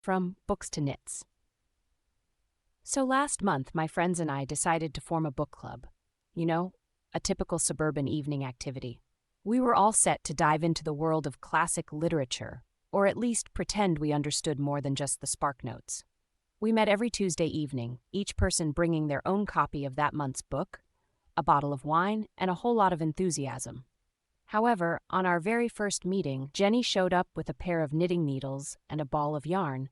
from books to knits. So last month, my friends and I decided to form a book club. You know, a typical suburban evening activity. We were all set to dive into the world of classic literature, or at least pretend we understood more than just the spark notes. We met every Tuesday evening, each person bringing their own copy of that month's book, a bottle of wine, and a whole lot of enthusiasm. However, on our very first meeting, Jenny showed up with a pair of knitting needles and a ball of yarn.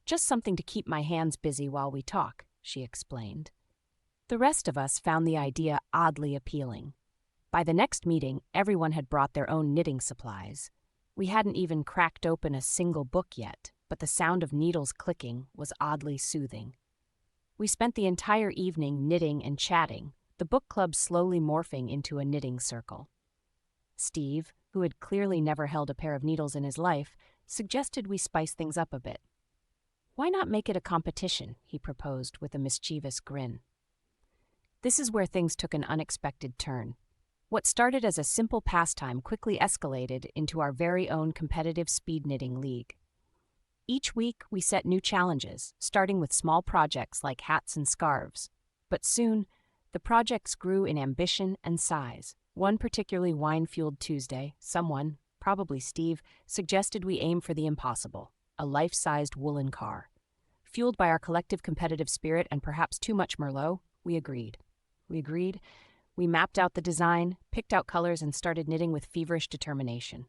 Just something to keep my hands busy while we talk, she explained. The rest of us found the idea oddly appealing. By the next meeting, everyone had brought their own knitting supplies. We hadn't even cracked open a single book yet, but the sound of needles clicking was oddly soothing. We spent the entire evening knitting and chatting, the book club slowly morphing into a knitting circle. Steve, who had clearly never held a pair of needles in his life, suggested we spice things up a bit. "Why not make it a competition?" he proposed with a mischievous grin. This is where things took an unexpected turn. What started as a simple pastime quickly escalated into our very own competitive speed knitting league. Each week, we set new challenges, starting with small projects like hats and scarves. But soon, the projects grew in ambition and size. One particularly wine-fueled Tuesday, someone, probably Steve, suggested we aim for the impossible, a life-sized woolen car. Fueled by our collective competitive spirit and perhaps too much Merlot, we agreed. We mapped out the design, picked out colors, and started knitting with feverish determination.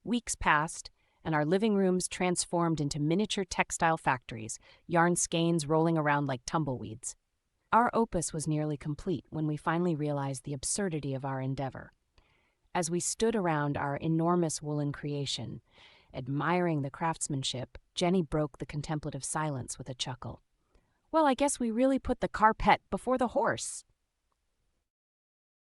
Weeks passed, and our living rooms transformed into miniature textile factories, yarn skeins rolling around like tumbleweeds. Our opus was nearly complete when we finally realized the absurdity of our endeavor. As we stood around our enormous woolen creation, admiring the craftsmanship, Jenny broke the contemplative silence with a chuckle. "Well, I guess we really put the carpet before the horse."